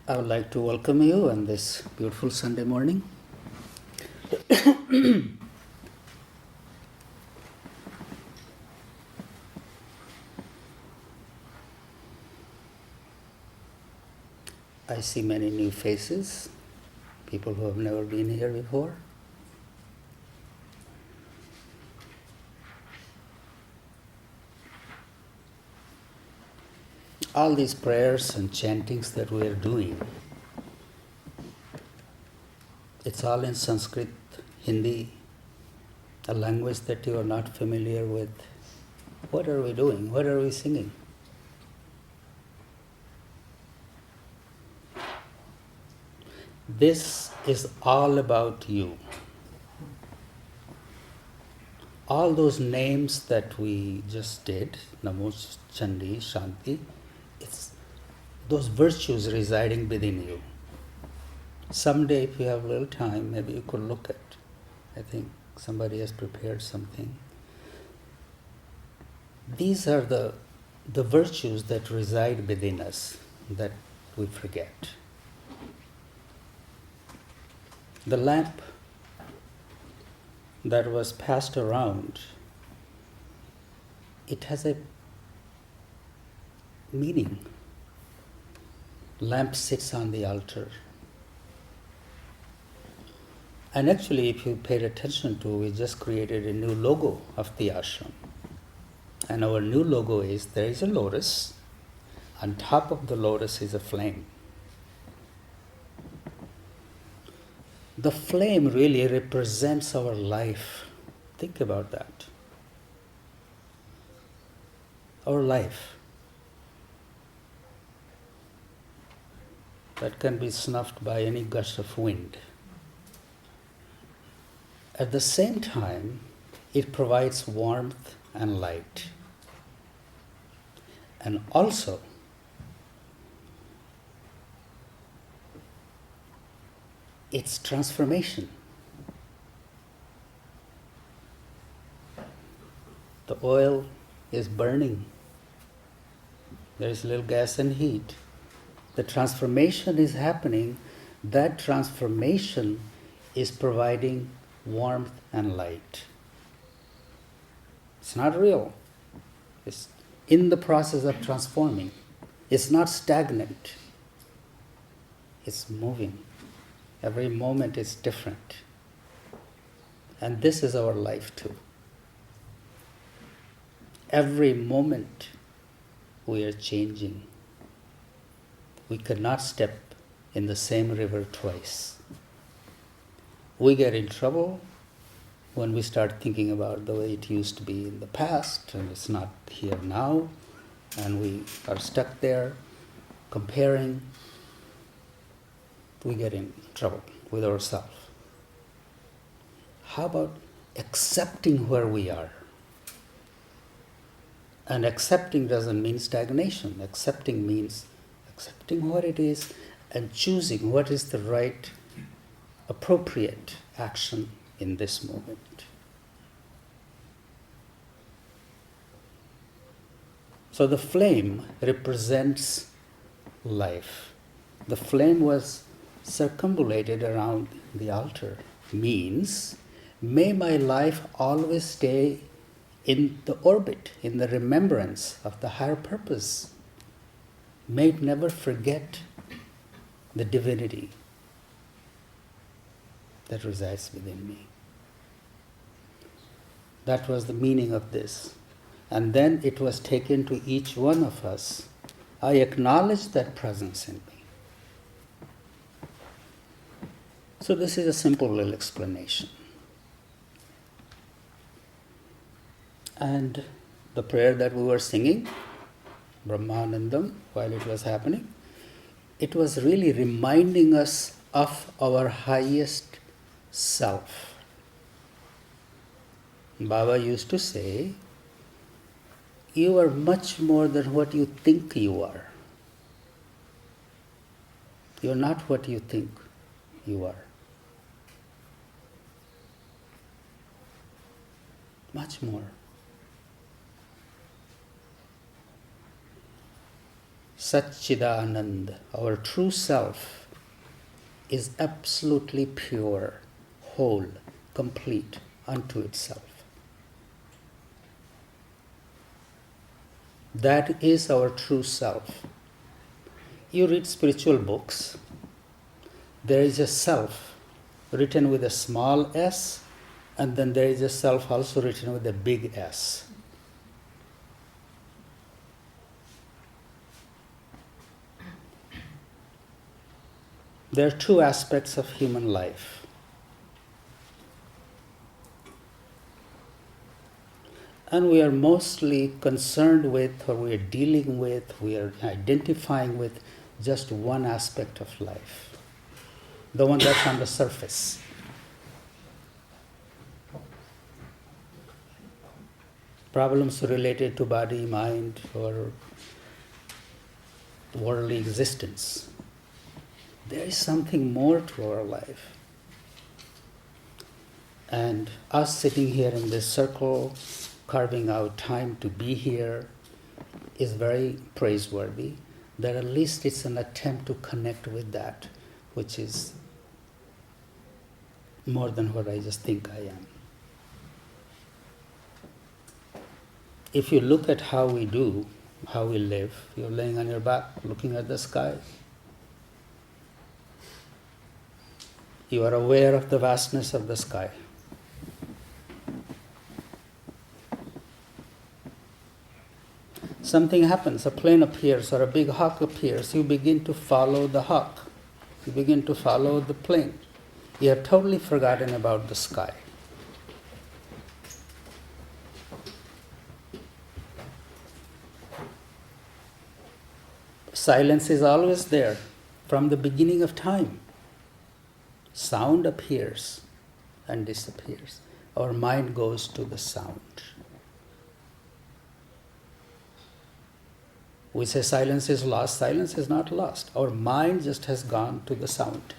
I would like to welcome you on this beautiful Sunday morning. I see many new faces, people who have never been here before. All these prayers and chantings that we are doing, it's all in Sanskrit, Hindi, a language that you are not familiar with. What are we doing? What are we singing? This is all about you. All those names that we just did, Namo, Chandi, Shanti, it's those virtues residing within you. Someday, if you have a little time, maybe you could look at. I think somebody has prepared something. These are the virtues that reside within us that we forget. The lamp that was passed around, it has a meaning. Lamp sits on the altar. And actually, if you paid attention to, we just created a new logo of the ashram. And our new logo is, there is a lotus. On top of the lotus is a flame. The flame really represents our life. Think about that. Our life. That can be snuffed by any gust of wind. At the same time, it provides warmth and light. And also, it's transformation. The oil is burning. There is little gas and heat. The transformation is happening. That transformation is providing warmth and light. It's not real. It's in the process of transforming. It's not stagnant. It's moving. Every moment is different. And this is our life too. Every moment we are changing. We cannot step in the same river twice. We get in trouble when we start thinking about the way it used to be in the past, and it's not here now, and we are stuck there comparing. We get in trouble with ourselves. How about accepting where we are? And accepting doesn't mean stagnation. Accepting means accepting what it is and choosing what is the right, appropriate action in this moment. So the flame represents life. The flame was circumambulated around the altar. Means, may my life always stay in the orbit, in the remembrance of the higher purpose. May it never forget the divinity that resides within me. That was the meaning of this. And then it was taken to each one of us. I acknowledge that presence in me. So this is a simple little explanation. And the prayer that we were singing, Brahmanandam, while it was happening, it was really reminding us of our highest self. Baba used to say, you are much more than what you think you are. You are not what you think you are. Much more. Satchidanand, our true self, is absolutely pure, whole, complete unto itself. That is our true self. You read spiritual books, there is a self written with a small s, and then there is a self also written with a big S. There are two aspects of human life. And we are mostly concerned with, or we are dealing with, we are identifying with just one aspect of life, the one that's on the surface. Problems related to body, mind, or worldly existence. There is something more to our life. And us sitting here in this circle, carving out time to be here, is very praiseworthy. That at least it's an attempt to connect with that, which is more than what I just think I am. If you look at how we do, how we live, you're laying on your back, looking at the sky. You are aware of the vastness of the sky. Something happens, a plane appears or a big hawk appears, you begin to follow the hawk. You begin to follow the plane. You have totally forgotten about the sky. Silence is always there from the beginning of time. Sound appears and disappears. Our mind goes to the sound. We say silence is lost. Silence is not lost. Our mind just has gone to the sound.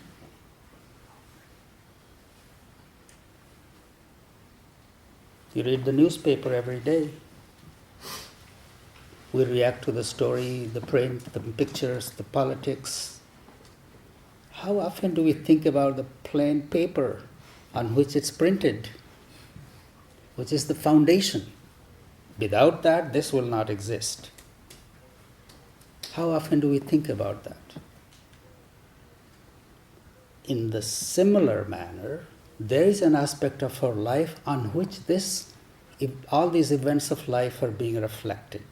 You read the newspaper every day. We react to the story, the print, the pictures, the politics. How often do we think about the plain paper on which it's printed, which is the foundation? Without that, this will not exist. How often do we think about that? In the similar manner, there is an aspect of our life on which all these events of life are being reflected.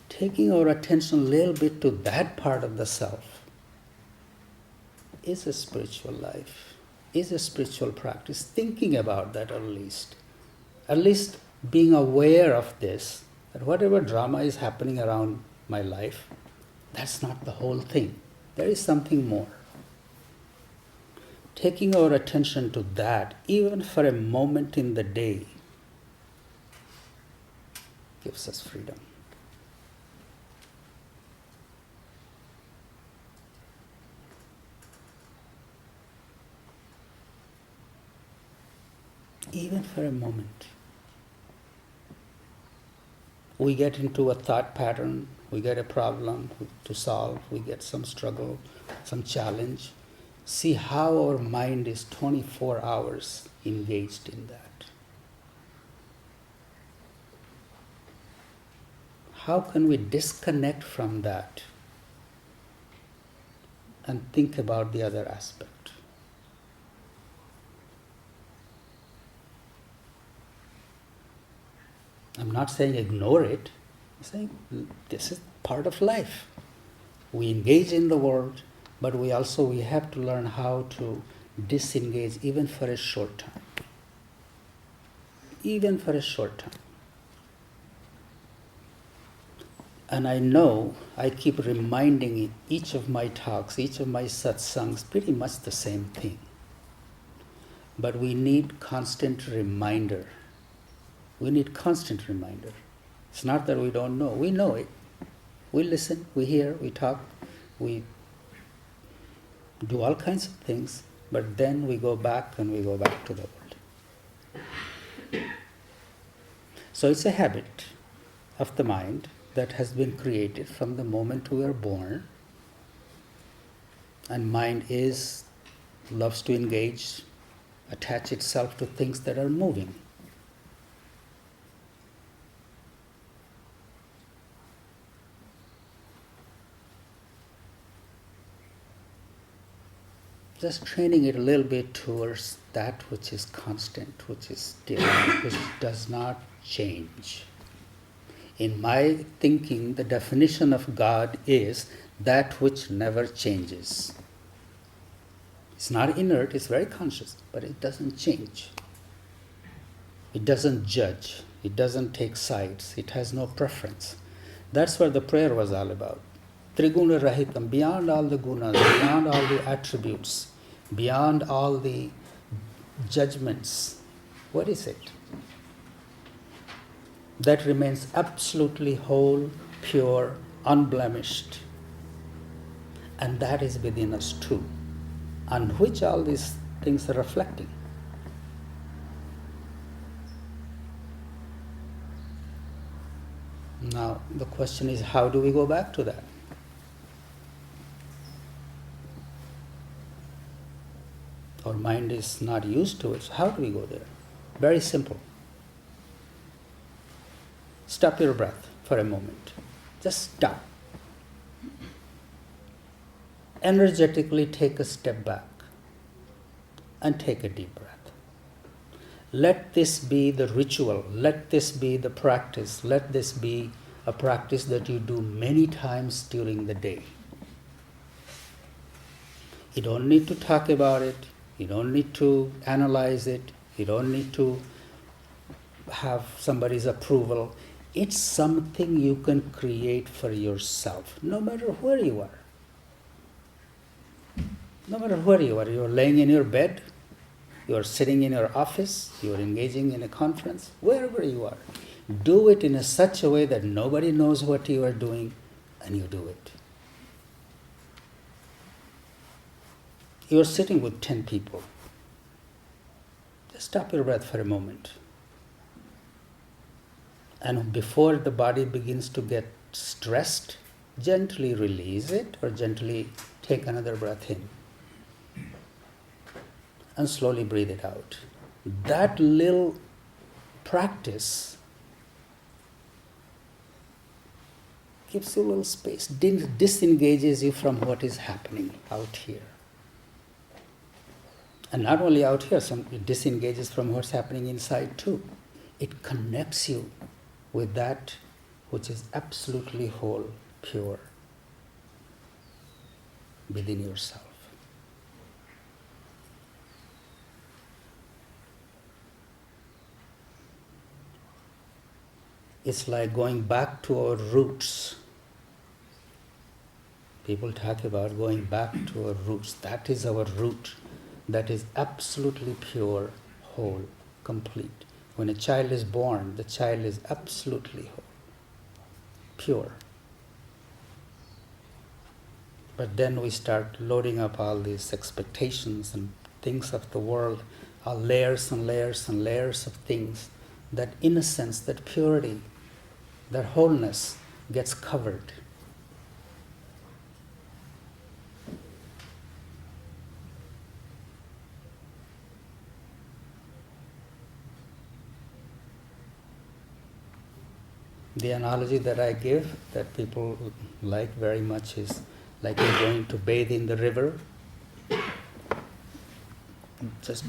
Taking our attention a little bit to that part of the self is a spiritual life, is a spiritual practice. Thinking about that at least being aware of this, that whatever drama is happening around my life, that's not the whole thing. There is something more. Taking our attention to that, even for a moment in the day, gives us freedom. Even for a moment. We get into a thought pattern, we get a problem to solve, we get some struggle, some challenge. See how our mind is 24 hours engaged in that. How can we disconnect from that and think about the other aspect? I'm not saying ignore it. I'm saying this is part of life. We engage in the world, but we have to learn how to disengage even for a short time. Even for a short time. And I know I keep reminding each of my talks, each of my satsangs, pretty much the same thing. But we need constant reminder. We need constant reminder. It's not that we don't know. We know it. We listen, we hear, we talk, we do all kinds of things, but then we go back and we go back to the world. So it's a habit of the mind that has been created from the moment we are born. And mind loves to engage, attach itself to things that are moving. Just training it a little bit towards that which is constant, which is still, which does not change. In my thinking, the definition of God is that which never changes. It's not inert, it's very conscious, but it doesn't change. It doesn't judge, it doesn't take sides, it has no preference. That's what the prayer was all about. Triguna Rahitam, beyond all the gunas, beyond all the attributes, beyond all the judgments. What is it? That remains absolutely whole, pure, unblemished. And that is within us too, on which all these things are reflecting. Now, the question is, how do we go back to that? Our mind is not used to it, so how do we go there? Very simple. Stop your breath for a moment. Just stop. Energetically take a step back and take a deep breath. Let this be the ritual, let this be the practice, let this be a practice that you do many times during the day. You don't need to talk about it, you don't need to analyze it, you don't need to have somebody's approval. It's something you can create for yourself, no matter where you are. No matter where you are, you're laying in your bed, you're sitting in your office, you're engaging in a conference, wherever you are. Do it in such a way that nobody knows what you are doing, and you do it. You're sitting with 10 people. Just stop your breath for a moment. And before the body begins to get stressed, gently release it or gently take another breath in. And slowly breathe it out. That little practice gives you a little space, disengages you from what is happening out here. And not only out here, it disengages from what's happening inside too. It connects you with that which is absolutely whole, pure, within yourself. It's like going back to our roots. People talk about going back to our roots. That is our root. That is absolutely pure, whole, complete. When a child is born, the child is absolutely whole, pure. But then we start loading up all these expectations and things of the world, all layers and layers and layers of things. That innocence, that purity, that wholeness gets covered. The analogy that I give, that people like very much, is like you're going to bathe in the river, just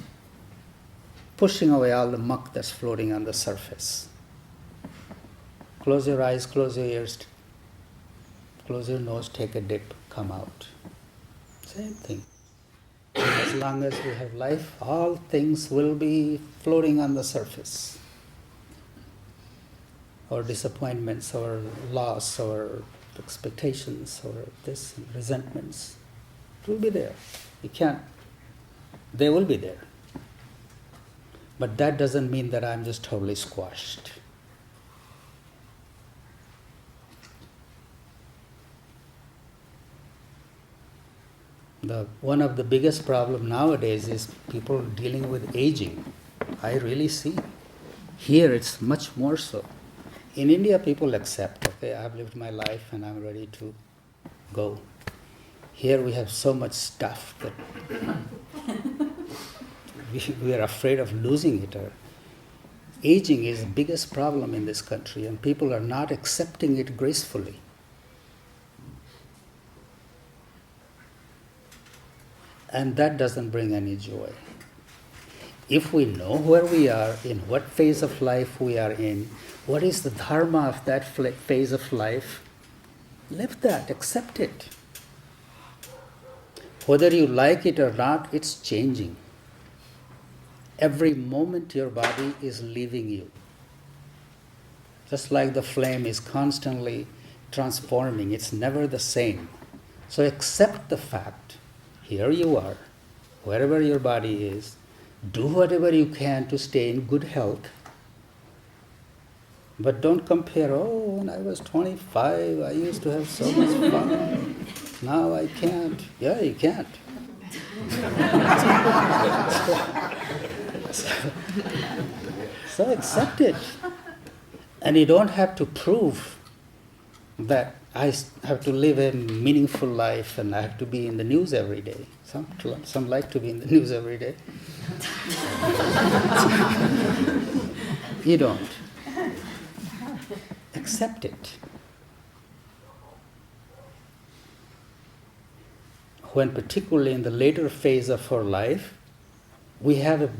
pushing away all the muck that's floating on the surface. Close your eyes, close your ears, close your nose, take a dip, come out. Same thing. As long as we have life, all things will be floating on the surface. Our disappointments, our loss, our expectations, or this resentments, it will be there. They will be there. But that doesn't mean that I'm just totally squashed. One of the biggest problem nowadays is people dealing with aging. I really see. Here it's much more so. In India, people accept, okay, I've lived my life and I'm ready to go. Here we have so much stuff that we are afraid of losing it. Or aging is the biggest problem in this country, and people are not accepting it gracefully. And that doesn't bring any joy. If we know where we are, in what phase of life we are in, what is the dharma of that phase of life, live that, accept it. Whether you like it or not, it's changing. Every moment your body is leaving you. Just like the flame is constantly transforming, it's never the same. So accept the fact, here you are, wherever your body is, do whatever you can to stay in good health. But don't compare, oh, when I was 25, I used to have so much fun. Now I can't. Yeah, you can't. So accept it. And you don't have to prove that I have to live a meaningful life and I have to be in the news every day. Some like to be in the news every day. You don't. Accept it. When particularly in the later phase of our life, we have a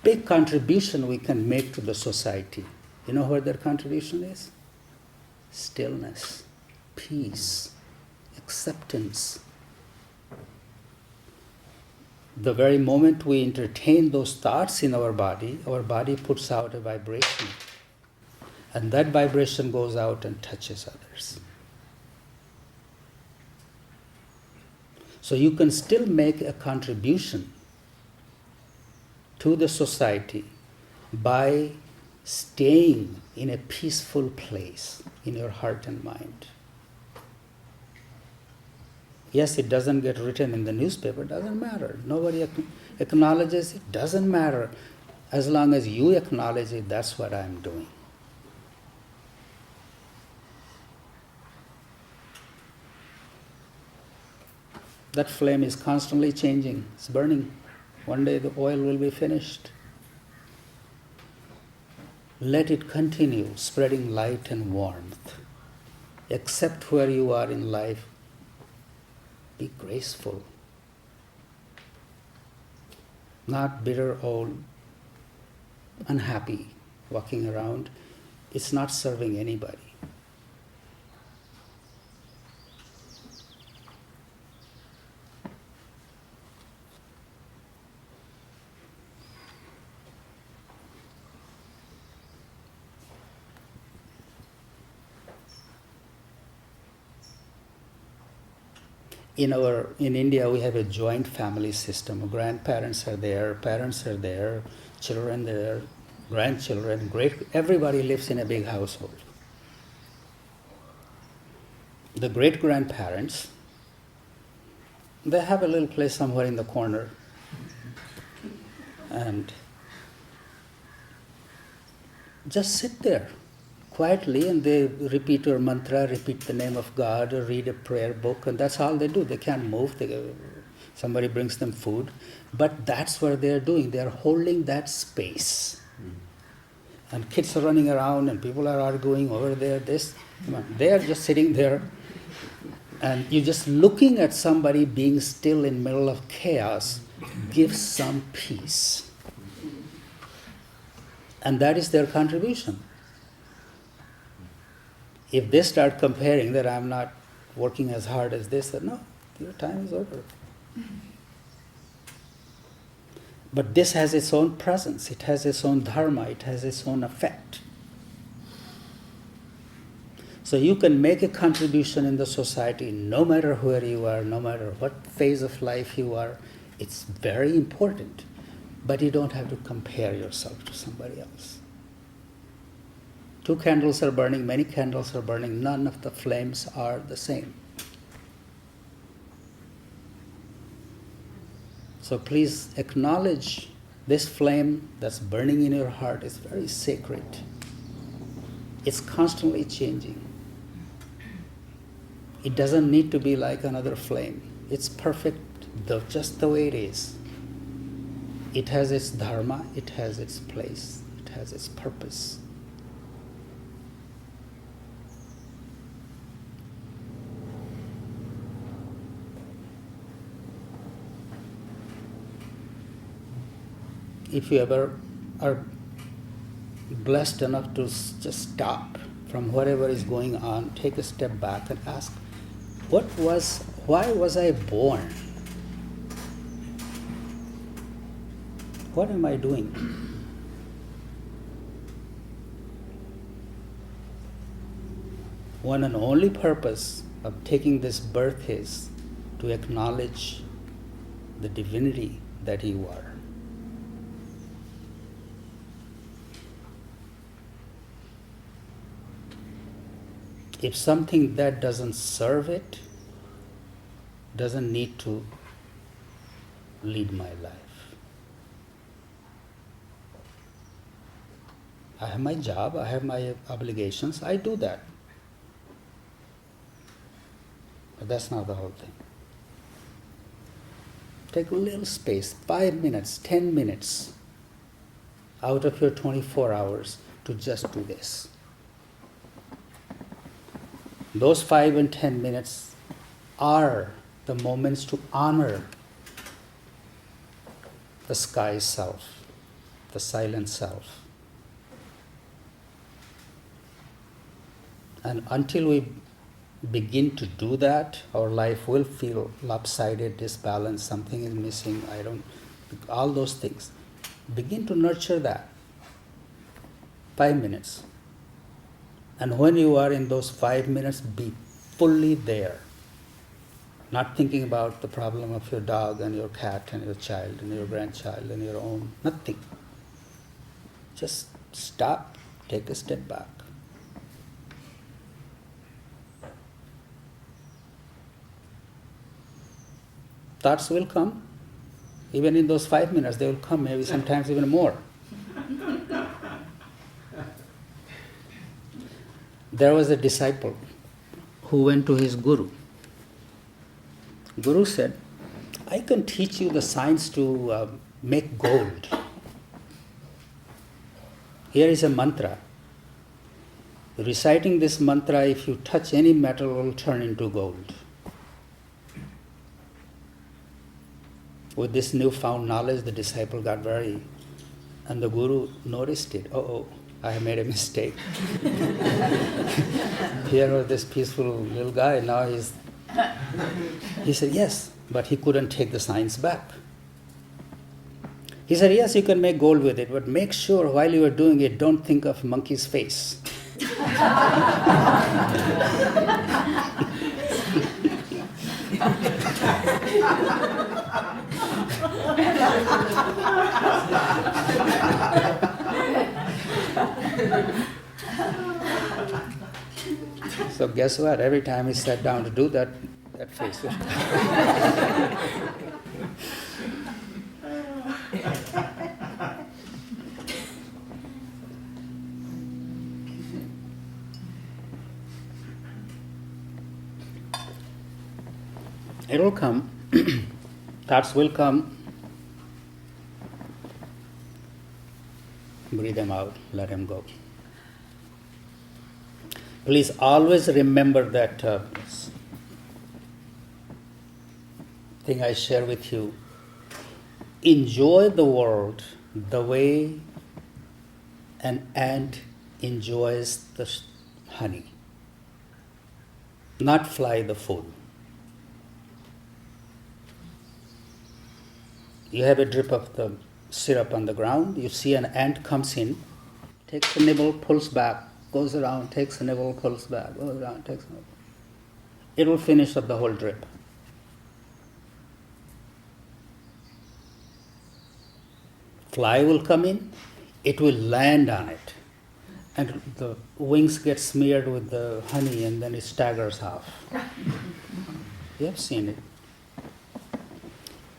big contribution we can make to the society. You know what that contribution is? Stillness, peace, acceptance. The very moment we entertain those thoughts in our body puts out a vibration. And that vibration goes out and touches others. So you can still make a contribution to the society by staying in a peaceful place in your heart and mind. Yes, it doesn't get written in the newspaper, doesn't matter. Nobody acknowledges it, doesn't matter. As long as you acknowledge it, that's what I'm doing. That flame is constantly changing, it's burning. One day the oil will be finished. Let it continue spreading light and warmth. Accept where you are in life. Be graceful. Not bitter or unhappy walking around. It's not serving anybody. In India, we have a joint family system. Grandparents are there, parents are there, children there, grandchildren, everybody lives in a big household. The great-grandparents, they have a little place somewhere in the corner. And just sit there quietly, and they repeat your mantra, repeat the name of God, or read a prayer book, and that's all they do. They can't move. Somebody brings them food. But that's what they're doing. They're holding that space. And kids are running around, and people are arguing over there. They are just sitting there, and you're just looking at somebody being still in the middle of chaos gives some peace. And that is their contribution. If they start comparing that I'm not working as hard as this, then no, your time is over. But this has its own presence, it has its own dharma, it has its own effect. So you can make a contribution in the society no matter where you are, no matter what phase of life you are. It's very important. But you don't have to compare yourself to somebody else. 2 candles are burning, many candles are burning, none of the flames are the same. So please acknowledge This flame that's burning in your heart is very sacred. It's constantly changing. It doesn't need to be like another flame. It's perfect just the way it is. It has its dharma, it has its place, it has its purpose. If you ever are blessed enough to just stop from whatever is going on, take a step back and ask, why was I born? What am I doing? One and only purpose of taking this birth is to acknowledge the divinity that you are. If something that doesn't serve it, doesn't need to lead my life. I have my job, I have my obligations, I do that. But that's not the whole thing. Take a little space, 5 minutes, 10 minutes out of your 24 hours to just do this. Those 5 and 10 minutes are the moments to honor the sky self, the silent self. And until we begin to do that, our life will feel lopsided, disbalanced, something is missing, all those things. Begin to nurture that. 5 minutes. And when you are in those 5 minutes, be fully there. Not thinking about the problem of your dog and your cat and your child and your grandchild and your own, nothing. Just stop, take a step back. Thoughts will come. Even in those 5 minutes, they will come, maybe sometimes even more. There was a disciple who went to his guru. Guru said, I can teach you the science to make gold. Here is a mantra. Reciting this mantra, if you touch any metal, it will turn into gold. With this newfound knowledge, the disciple got very, and the guru noticed it. I have made a mistake. Here was this peaceful little guy, now he said, yes, but he couldn't take the science back. He said, yes, you can make gold with it, but make sure while you are doing it, don't think of monkey's face. So guess what? Every time he sat down to do that face. It will come. Thoughts will come. Breathe them out. Let them go. Please always remember that thing I share with you. Enjoy the world the way an ant enjoys the honey. Not fly the food. You have a drip of the syrup on the ground. You see an ant comes in, takes a nibble, pulls back, goes around, takes a nibble, pulls back, goes around, takes a nibble. It will finish up the whole drip. Fly will come in, it will land on it, and the wings get smeared with the honey and then it staggers off. You have seen it.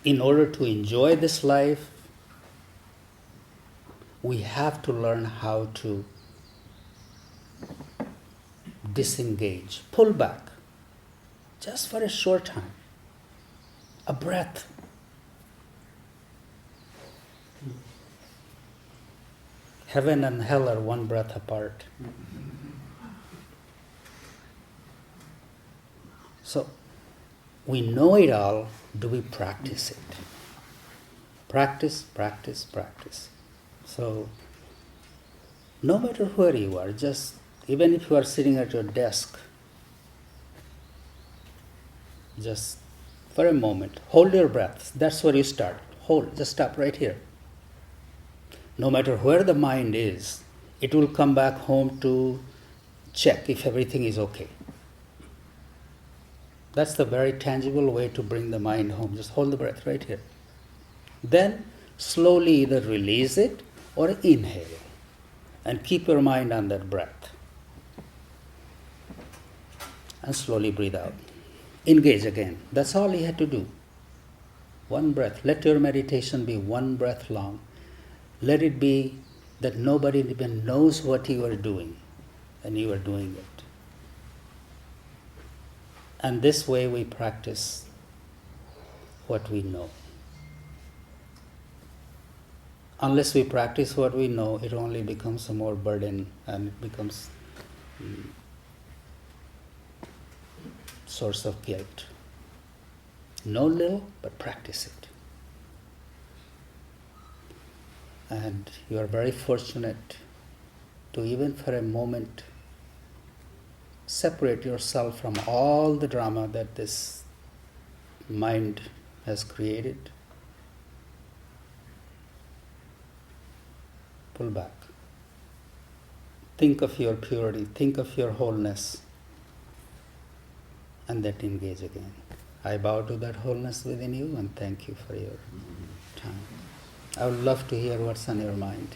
In order to enjoy this life, we have to learn how to disengage, pull back, just for a short time. A breath. Heaven and hell are one breath apart. So, we know it all, do we practice it? Practice, practice, practice. So, no matter where you are, just even if you are sitting at your desk, just for a moment, hold your breath. That's where you start. Hold, just stop right here. No matter where the mind is, it will come back home to check if everything is okay. That's the very tangible way to bring the mind home. Just hold the breath right here. Then slowly either release it or inhale and keep your mind on that breath. And slowly breathe out. Engage again. That's all you had to do. One breath. Let your meditation be one breath long. Let it be that nobody even knows what you are doing, and you are doing it. And this way we practice what we know. Unless we practice what we know, it only becomes a more burden, and it becomes source of guilt. Know little, but practice it. And you are very fortunate to, even for a moment, separate yourself from all the drama that this mind has created. Pull back. Think of your purity, think of your wholeness, and then engage again. I bow to that wholeness within you and thank you for your time. I would love to hear what's on your mind.